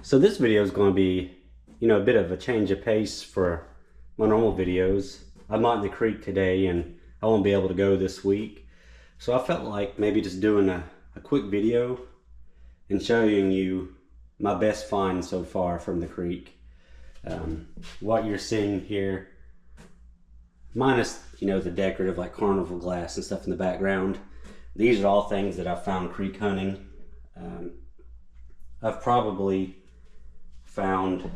So this video is going to be, a bit of a change of pace for my normal videos. I'm out in the creek today and I won't be able to go this week. So I felt like maybe just doing a quick video and showing you my best find so far from the creek. What you're seeing here, minus, the decorative like carnival glass and stuff in the background. These are all things that I've found creek hunting. I've probably found,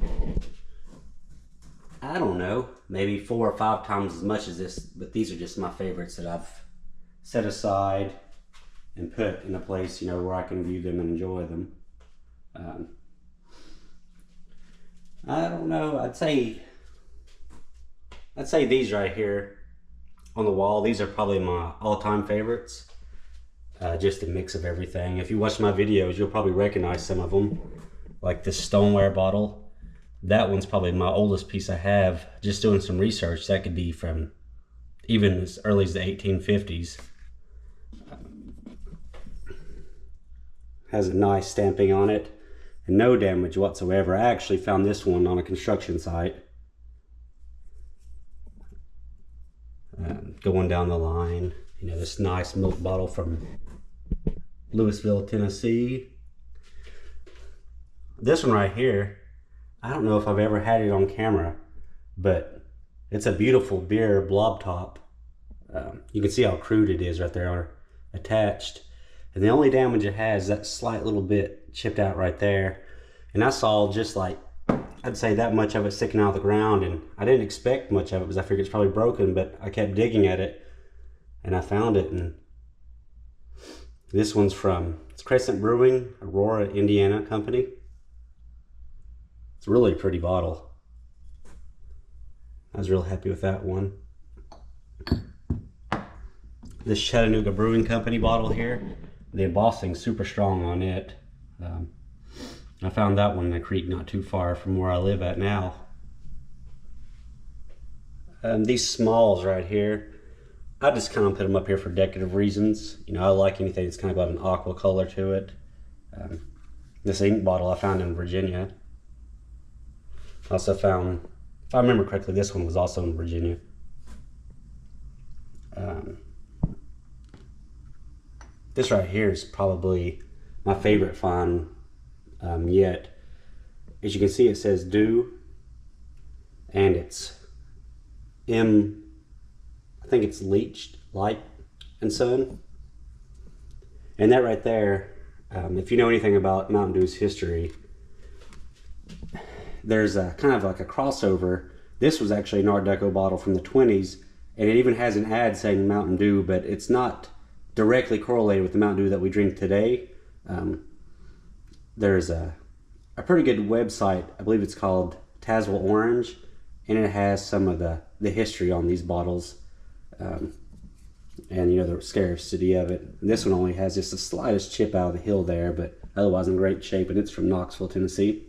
I don't know, maybe 4 or 5 times as much as this, but these are just my favorites that I've set aside and put in a place, where I can view them and enjoy them. I don't know, I'd say these right here on the wall, these are probably my all-time favorites. Just a mix of everything. If you watch my videos, you'll probably recognize some of them. Like this stoneware bottle. That one's probably my oldest piece I have. Just doing some research, that could be from even as early as the 1850s. Has a nice stamping on it and no damage whatsoever. I actually found this one on a construction site. Going down the line, this nice milk bottle from Louisville, Tennessee. This one right here, I don't know if I've ever had it on camera, but it's a beautiful beer blob top. You can see how crude it is right there attached. And the only damage it has is that slight little bit chipped out right there. And I saw just like, I'd say that much of it sticking out of the ground, and I didn't expect much of it because I figured it's probably broken, but I kept digging at it and I found it. And this one's from, it's Crescent Brewing, Aurora, Indiana company. It's a really pretty bottle. I was real happy with that one. This Chattanooga Brewing Company bottle here, the embossing's super strong on it. I found that one in the creek not too far from where I live at now. These smalls right here, I just kind of put them up here for decorative reasons. I like anything that's kind of got an aqua color to it. This ink bottle I found in Virginia. I also found, if I remember correctly, this one was also in Virginia. This right here is probably my favorite find yet. As you can see, it says Dew, and it's I think it's Leached Light and Sun. And that right there, if you know anything about Mountain Dew's history, there's a kind of like a crossover. This was actually an Art Deco bottle from the 20s, and it even has an ad saying Mountain Dew, but it's not directly correlated with the Mountain Dew that we drink today. There's a pretty good website, I believe it's called Tazewell Orange, and it has some of the history on these bottles, and the scarcity of it. And this one only has just the slightest chip out of the hill there, but otherwise in great shape, and it's from Knoxville, Tennessee.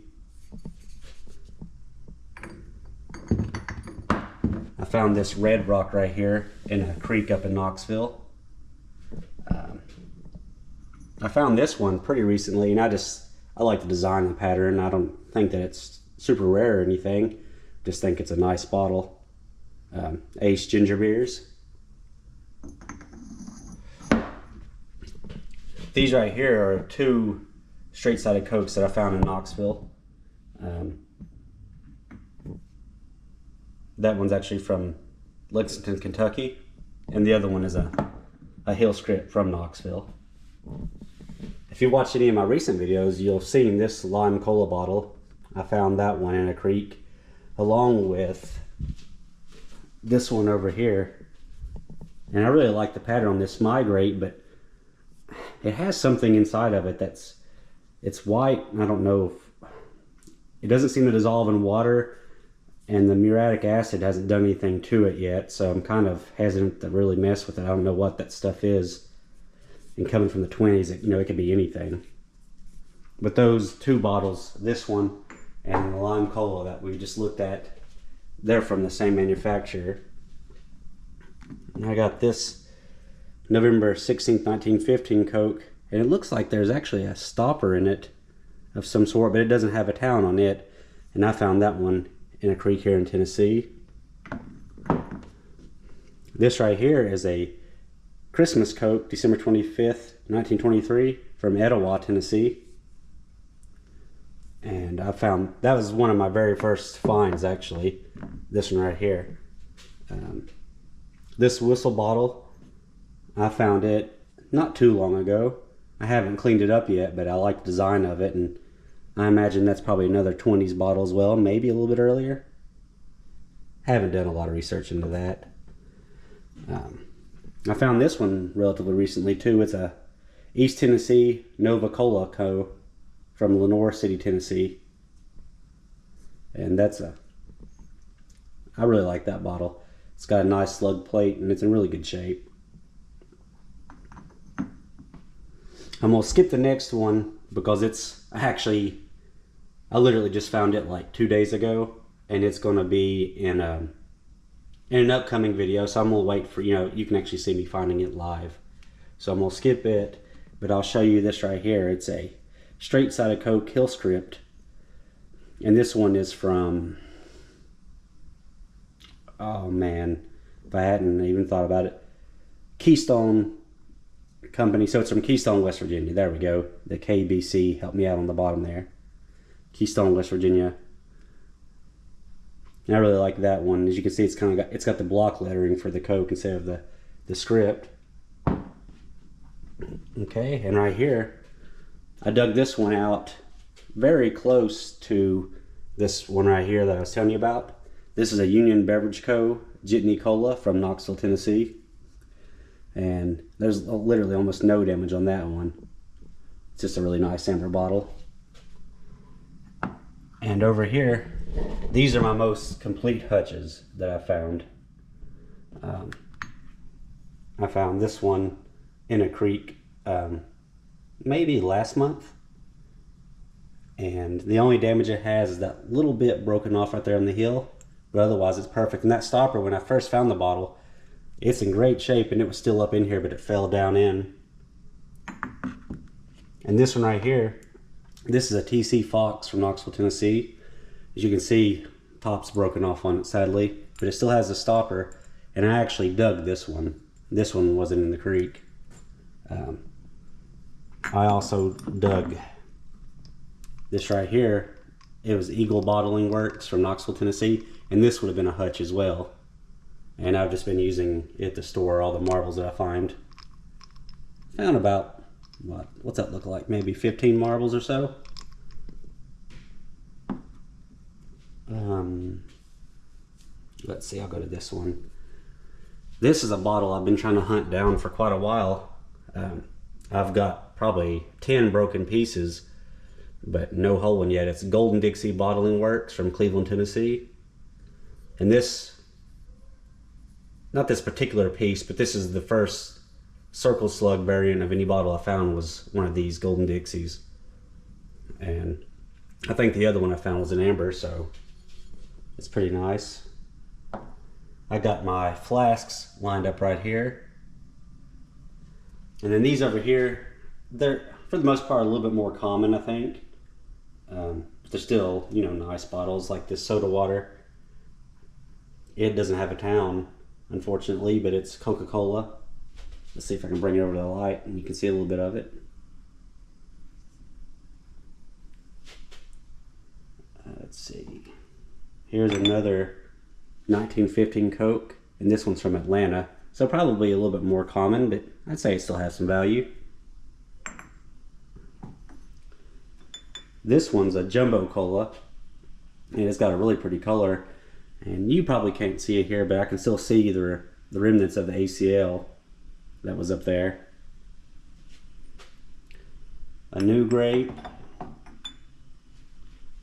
I found this red rock right here in a creek up in Knoxville. I found this one pretty recently, and I like the design and the pattern. I don't think that it's super rare or anything. Just think it's a nice bottle. Ace Ginger Beers. These right here are 2 straight-sided Cokes that I found in Knoxville. That one's actually from Lexington, Kentucky, and the other one is a hill script from Knoxville. If you watch any of my recent videos, you'll have seen this lime cola bottle. I found that one in a creek, along with this one over here. And I really like the pattern on this migrate, but it has something inside of it it's white. I don't know if it doesn't seem to dissolve in water, and the muriatic acid hasn't done anything to it yet, so I'm kind of hesitant to really mess with it. I don't know what that stuff is. And coming from the 20s, it could be anything. But those 2 bottles, this one and the lime cola that we just looked at, they're from the same manufacturer. And I got this November 16th, 1915 Coke, and it looks like there's actually a stopper in it. of some sort, but it doesn't have a town on it. And I found that one in a creek here in Tennessee. This right here is a Christmas Coke, December 25th, 1923, from Etowah, Tennessee. And I found, that was one of my very first finds actually, this one right here. This whistle bottle, I found it not too long ago. I haven't cleaned it up yet, but I like the design of it, and I imagine that's probably another 20s bottle as well, maybe a little bit earlier. Haven't done a lot of research into that. I found this one relatively recently too. It's a East Tennessee Nova Cola Co. from Lenoir City, Tennessee. And I really like that bottle. It's got a nice slug plate and it's in really good shape. I'm gonna skip the next one because I literally just found it like 2 days ago, and it's gonna be in an upcoming video, so I'm gonna wait for, you can actually see me finding it live. So I'm gonna skip it, but I'll show you this right here. It's a straight-sided Coke Hill Script, and this one is from, oh man, if I hadn't even thought about it, Keystone Company. So it's from Keystone, West Virginia. There we go. The KBC helped me out on the bottom there. Keystone, West Virginia. And I really like that one. As you can see, it's got the block lettering for the Coke instead of the script. Okay, and right here, I dug this one out very close to this one right here that I was telling you about. This is a Union Beverage Co. Jitney Cola from Knoxville, Tennessee. And there's literally almost no damage on that one. It's just a really nice amber bottle. And over here, these are my most complete Hutches that I found. I found this one in a creek maybe last month. And the only damage it has is that little bit broken off right there on the heel. But otherwise it's perfect. And that stopper, when I first found the bottle, it's in great shape and it was still up in here, but it fell down in. And this one right here, this is a TC Fox from Knoxville, Tennessee. As you can see, top's broken off on it sadly, but it still has the stopper. And I actually dug this one. This one wasn't in the creek. I also dug this right here. It was Eagle Bottling Works from Knoxville, Tennessee, and this would have been a Hutch as well. And I've just been using it to store all the marbles that I find. Found about, what's that look like? Maybe 15 marbles or so. Let's see, I'll go to this one. This is a bottle I've been trying to hunt down for quite a while. I've got probably 10 broken pieces, but no whole one yet. It's Golden Dixie Bottling Works from Cleveland, Tennessee. And this, not this particular piece, but this is the first circle slug variant of any bottle I found was one of these Golden Dixies. And I think the other one I found was an amber, so it's pretty nice. I got my flasks lined up right here. And then these over here, they're for the most part a little bit more common, I think. But they're still, nice bottles like this soda water. It doesn't have a town, unfortunately, but it's Coca-Cola. Let's see if I can bring it over to the light and you can see a little bit of it. Let's see. Here's another 1915 Coke, and this one's from Atlanta. So probably a little bit more common, but I'd say it still has some value. This one's a Jumbo Cola, and it's got a really pretty color. And you probably can't see it here, but I can still see the remnants of the ACL that was up there. A New Grape.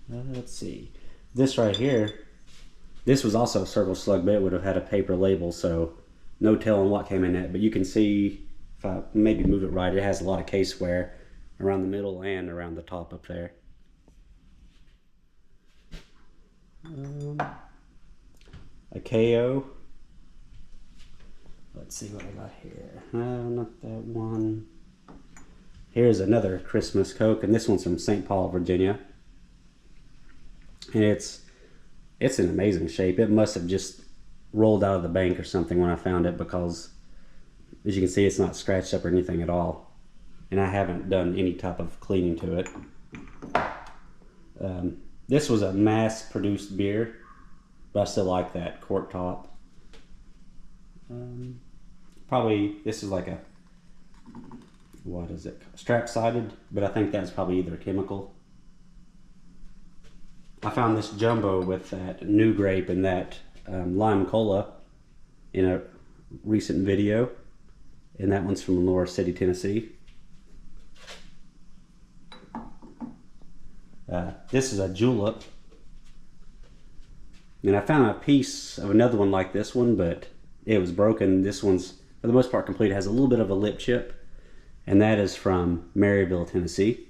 Let's see. This right here, this was also a circle slug, but it would have had a paper label, so no telling what came in it. But you can see, if I maybe move it right, it has a lot of case wear around the middle and around the top up there. A KO. Let's see what I got here. No, not that one. Here's another Christmas Coke, and this one's from St. Paul, Virginia. And it's in amazing shape. It must have just rolled out of the bank or something when I found it, because as you can see, it's not scratched up or anything at all. And I haven't done any type of cleaning to it. This was a mass-produced beer, but I still like that cork top. Probably, this is like a, what is it, strap-sided, but I think that's probably either chemical. I found this jumbo with that new grape and that lime cola in a recent video, and that one's from Laura City, Tennessee. This is a julep, and I found a piece of another one like this one, but it was broken. This one's for the most part complete. It has a little bit of a lip chip, and that is from Maryville, Tennessee.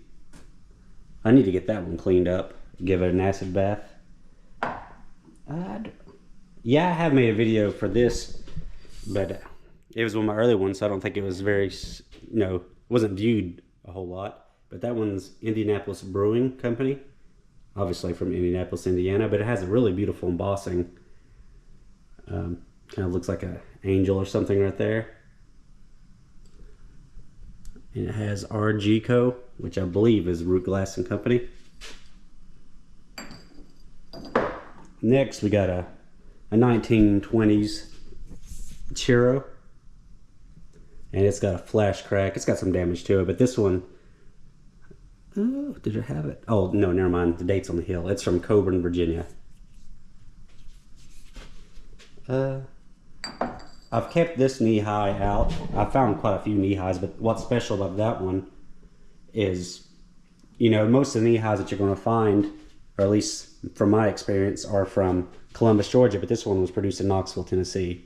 I need to get that one cleaned up, give it an acid bath. Yeah, I have made a video for this, but it was one of my early ones, so I don't think it was very, wasn't viewed a whole lot. But that one's Indianapolis Brewing Company, obviously from Indianapolis, Indiana, but it has a really beautiful embossing. Kind of looks like an angel or something right there. And it has RG Co., which I believe is Root Glass and Company. Next, we got a 1920s Chiro, and it's got a flash crack. It's got some damage to it, but this one, oh, did it have it? Oh, no, never mind. The date's on the hill. It's from Coburn, Virginia. I've kept this knee high out. I found quite a few knee highs, but what's special about that one is, most of the knee highs that you're going to find, or at least from my experience, are from Columbus, Georgia, but this one was produced in Knoxville, Tennessee.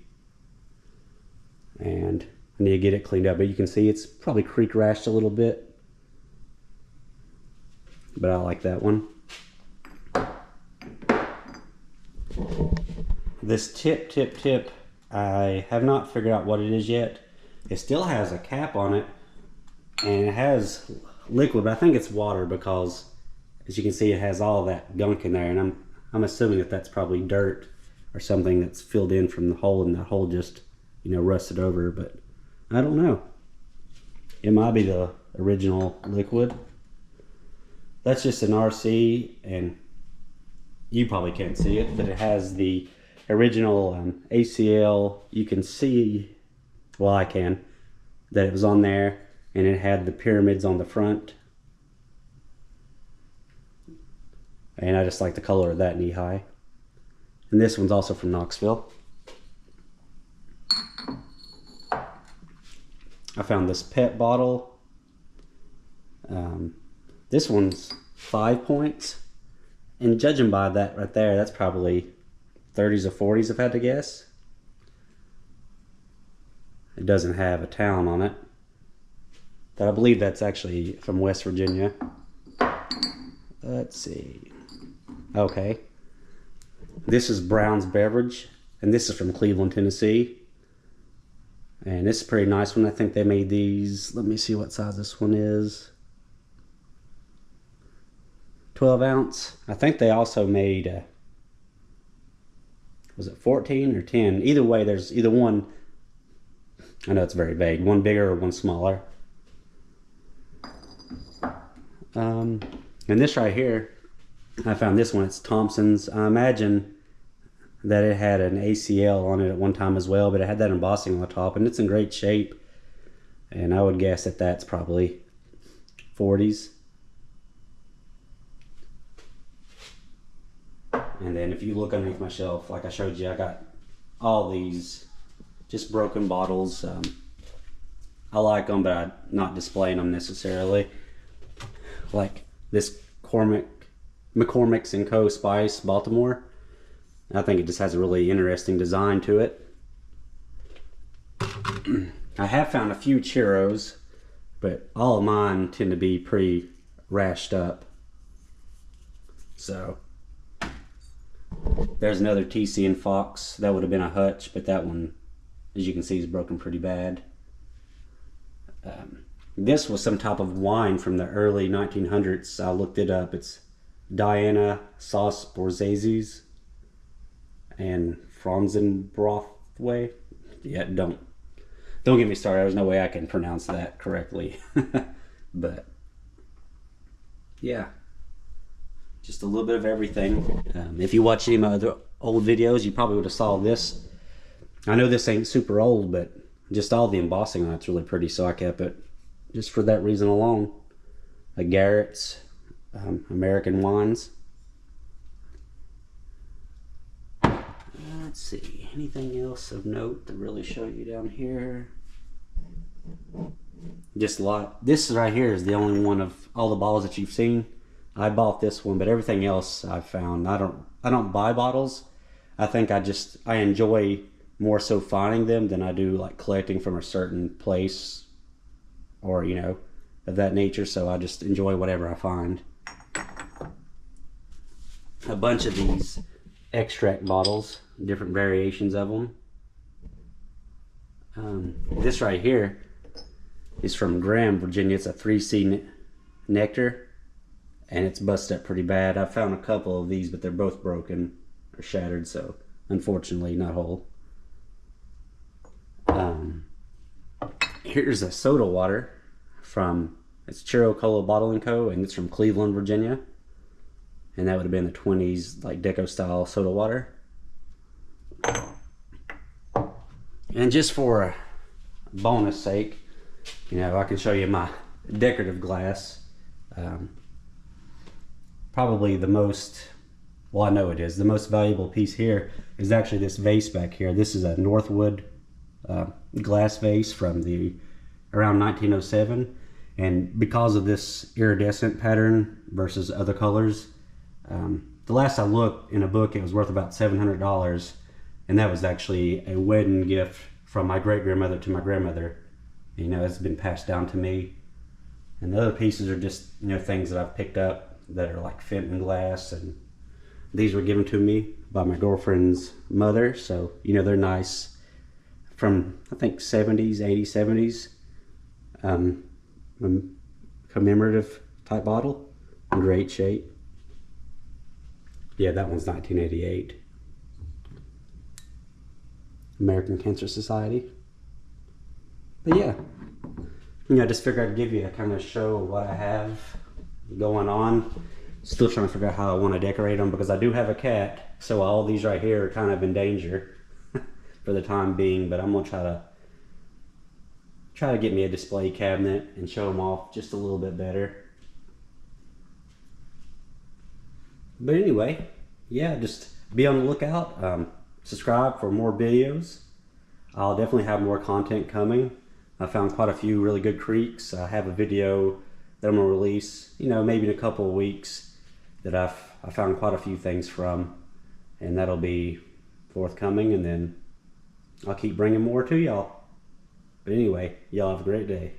And I need to get it cleaned up, but you can see it's probably creak rashed a little bit. But I like that one. This tip, I have not figured out what it is yet. It still has a cap on it, and it has liquid, but I think it's water, because as you can see, it has all that gunk in there, and I'm assuming that that's probably dirt or something that's filled in from the hole, and the hole just, rusted over, but I don't know. It might be the original liquid. That's just an RC, and you probably can't see it, but it has the original ACL. You can see, well, I can, that it was on there, and it had the pyramids on the front. And I just like the color of that knee high. And this one's also from Knoxville. I found this pet bottle. This one's 5 points. And judging by that right there, that's probably 30s or 40s if I had to guess. It doesn't have a town on it. But I believe that's actually from West Virginia. Let's see. Okay. This is Brown's Beverage, and this is from Cleveland, Tennessee. And this is a pretty nice one. I think they made these, let me see what size this one is. 12 ounce. I think they also made, was it 14 or 10? Either way, there's either one, I know it's very vague, one bigger or one smaller. And this right here, I found this one, it's Thompson's. I imagine that it had an ACL on it at one time as well, but it had that embossing on the top, and it's in great shape. And I would guess that that's probably 40s. And then if you look underneath my shelf, like I showed you, I got all these just broken bottles. I like them, but I'm not displaying them necessarily. Like this McCormick's & Co. Spice Baltimore. I think it just has a really interesting design to it. I have found a few churros, but all of mine tend to be pretty rashed up. So there's another TC and Fox. That would have been a Hutch, but that one, as you can see, is broken pretty bad. This was some type of wine from the early 1900s. I looked it up. It's Diana Sauce Borghese and Franzenbrothway. Yeah, don't get me started. There's no way I can pronounce that correctly. But yeah, just a little bit of everything. If you watch any of my other old videos, you probably would have saw this. I know this ain't super old, but just all the embossing on it's really pretty, so I kept it just for that reason alone. A Garrett's American wines. Let's see, anything else of note to really show you down here? Just a lot. This right here is the only one of all the bottles that you've seen. I bought this one, but everything else I've found. I don't buy bottles. I think I enjoy more so finding them than I do like collecting from a certain place or, you know, of that nature. So I just enjoy whatever I find. A bunch of these extract bottles, different variations of them. This right here is from Graham, Virginia. It's a 3C nectar, and it's busted up pretty bad. I found a couple of these, but they're both broken or shattered, so unfortunately not whole. Here's a soda water from, it's Churro Cola Bottling Co., and it's from Cleveland, Virginia. And that would have been the 20s, like deco style soda water. And just for a bonus sake, you know, I can show you my decorative glass. Probably the most, well, I know it is, the most valuable piece here is actually this vase back here. This is a Northwood glass vase from around 1907. And because of this iridescent pattern versus other colors, the last I looked in a book, it was worth about $700. And that was actually a wedding gift from my great-grandmother to my grandmother. You know, it's been passed down to me. And the other pieces are just, you know, things that I've picked up that are like Fenton glass. And these were given to me by my girlfriend's mother. So, you know, they're nice. From, I think, 70s, 80s, 70s. Commemorative type bottle. Great shape. Yeah, that one's 1988. American Cancer Society. But yeah, you know, I just figured I'd give you a kind of show of what I have going on. Still trying to figure out how I want to decorate them because I do have a cat, so all these right here are kind of in danger for the time being. But I'm gonna try to get me a display cabinet and show them off just a little bit better. But anyway, yeah, just be on the lookout. Subscribe for more videos. I'll definitely have more content coming. I found quite a few really good creeks. I have a video that I'm gonna release, you know, maybe in a couple of weeks that I found quite a few things from, and that'll be forthcoming, and then I'll keep bringing more to y'all. But anyway, y'all have a great day.